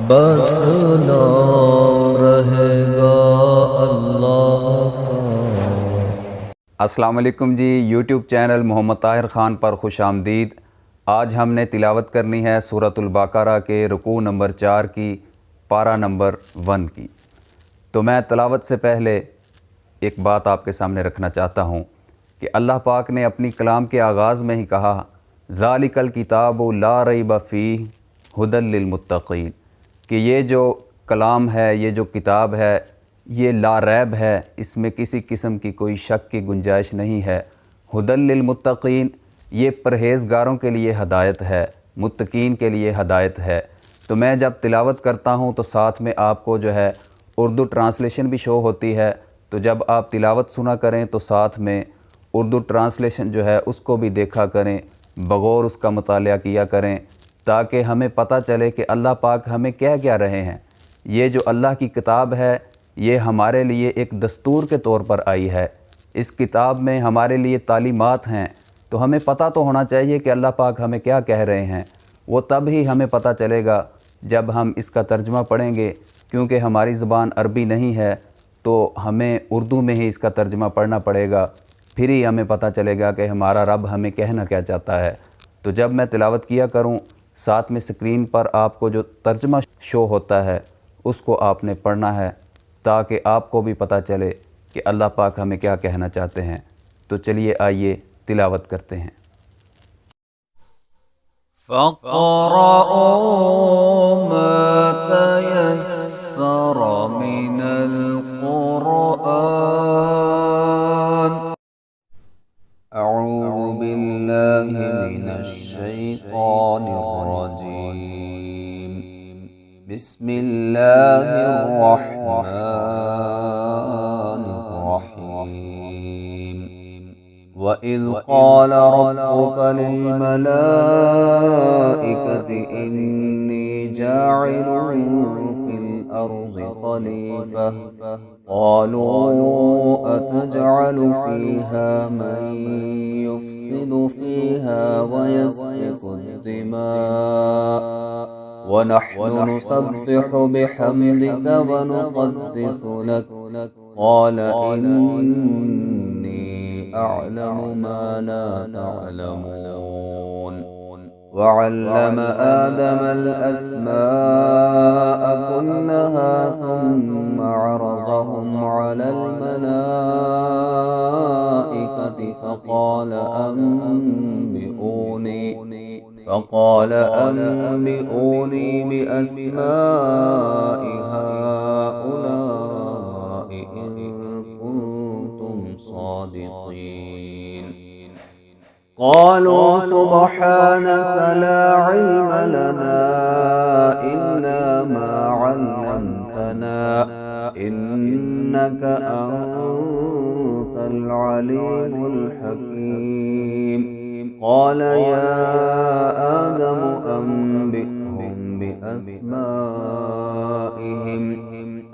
बस नाम रहेगा अल्लाह का। अस्सलाम वालेकुम जी। यूट्यूब चैनल मोहम्मद ताहिर ख़ान पर खुश आमदीद। आज हमने तिलावत करनी है सूरतुल बक़रा के रुकू नंबर 4 की, पारा नंबर 1 की। तो मैं तिलावत से पहले एक बात आपके सामने रखना चाहता हूँ कि अल्लाह पाक ने अपनी कलाम के आगाज़ में ही कहा, ज़ालिकल किताबु ला रैब फ़ीह हुदल लिल मुत्तक़ीन, कि ये जो कलाम है, ये जो किताब है, ये ला रैब है, इसमें किसी किस्म की कोई शक की गुंजाइश नहीं है। हुदल लिल मुत्तक़ीन, ये परहेज़गारों के लिए हदायत है, मुत्तकीन के लिए हदायत है। तो मैं जब तिलावत करता हूँ तो साथ में आपको जो है उर्दू ट्रांसलेशन भी शो होती है। तो जब आप तिलावत सुना करें तो साथ में उर्दू ट्रांसलेशन जो है उसको भी देखा करें, बगौर उसका मुतालिया किया करें, ताकि हमें पता चले कि अल्लाह पाक हमें कह क्या रहे हैं। ये जो अल्लाह की किताब है, ये हमारे लिए एक दस्तूर के तौर पर आई है। इस किताब में हमारे लिए तालीमात हैं, तो हमें पता तो होना चाहिए कि अल्लाह पाक हमें क्या कह रहे हैं। वो तब ही हमें पता चलेगा जब हम इसका तर्जुमा पढ़ेंगे, क्योंकि हमारी ज़ुबान अरबी नहीं है, तो हमें उर्दू में ही इसका तर्जुमा पढ़ना पड़ेगा। फिर ही हमें पता चलेगा कि हमारा रब हमें कहना क्या चाहता है। तो जब मैं तिलावत किया करूं, साथ में स्क्रीन पर आपको जो तर्जुमा शो होता है उसको आपने पढ़ना है, ताकि आपको भी पता चले कि अल्लाह पाक हमें क्या कहना चाहते हैं। तो चलिए आइए तिलावत करते हैं। फ़क़रऊ मा तयस्सर मिनल क़ुरआन। अऊज़ु बिल्लाहि मिनश शैतानिर रजीम। बिस्मिल्लाहिर रहमानिर रहीम। वइज़ क़ाल रब्बुक लिल-मलाइकति इन्नी जाइलुन फ़िल अर्ज़ि ख़लीफ़ह क़ालू अतजअलु फ़ीहा मन युफ़्सिदु फ़ीहा वयस्फ़िकु द्दिमाअ वनहनु नुसब्बिहु बिहम्दिक वनुक़द्दिसु लक क़ाल इन्नी अअलमु मा ला तअलमून। वअल्लम आदम الأسماء كلها ثم عرضهم على الملائكة فقال أنبئوني بأسماء هؤلاء إن كنتم صادقين. قالوا سبحانك لا علم لنا إلا ما علمتنا إنك أنت العليم الحكيم. قال يا آدم أنبئهم بأسمائهم.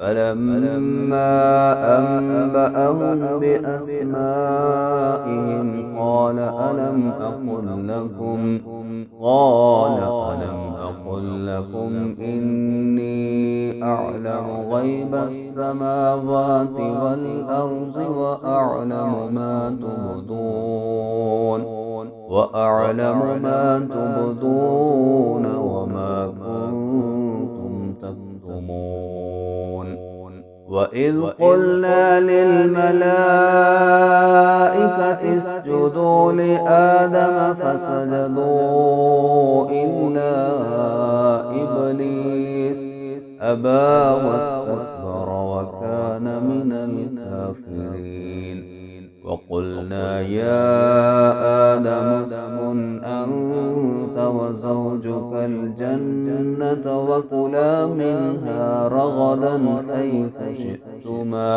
فلما أنبأهم بأسمائهم قال ألم أقل لكم إني أعلم غيب السماوات والأرض وأعلم ما تبدون وما كنتم تكتمون. وإذ قلنا للملائكة اسجدوا لآدم فسجدوا إلا إبليس أبى واستكبر وكان من الكافرين. وقلنا يا آدم اسكن أنت وزوجك الجنة وكلا منها رغدا حيث شئتما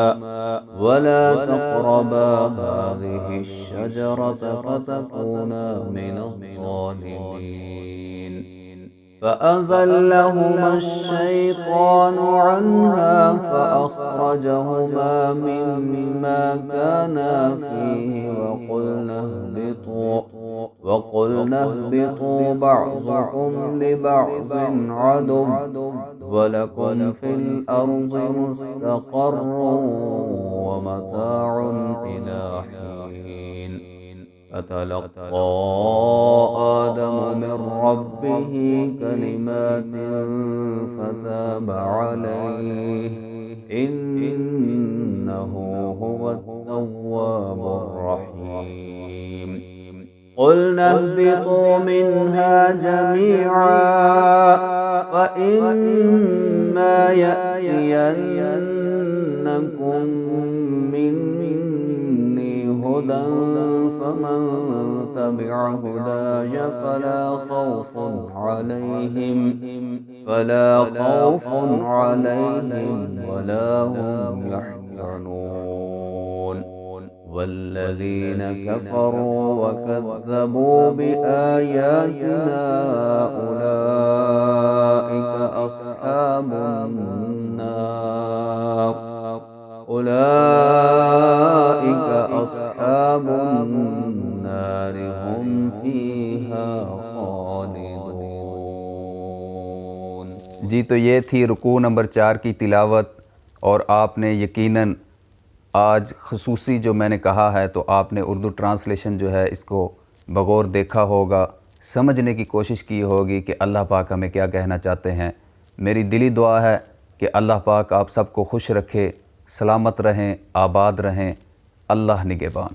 ولا تقربا هذه الشجرة فتكونا من الظالمين. فأزلهما الشيطان عنها فأخرجهما مما كانا فيه وقلنا وقلنا اهبطوا بعضكم لبعض عدو ولكم في الأرض مستقر ومتاع إلى حين فتلقى آدم من ربه كلمات فتاب عليه إنه هو التواب الرحيم قلنا اهبطوا منها جميعا فإما يأتينكم مني هدى فمن تبع هداي فلا خوف عليهم ولا هم يحزنون والذين كفروا وكذبوا بآياتنا أولئك أصحاب النار هم فيها خالدون। जी, तो ये थी रुकू नंबर 4 की तिलावत। और आपने यकीनन आज ख़ुसूसी जो मैंने कहा है तो आपने उर्दू ट्रांसलेशन जो है इसको बगौर देखा होगा, समझने की कोशिश की होगी कि अल्लाह पाक हमें क्या कहना चाहते हैं। मेरी दिली दुआ है कि अल्लाह पाक आप सबको खुश रखे, सलामत रहें, आबाद रहें। अल्लाह निगहबान।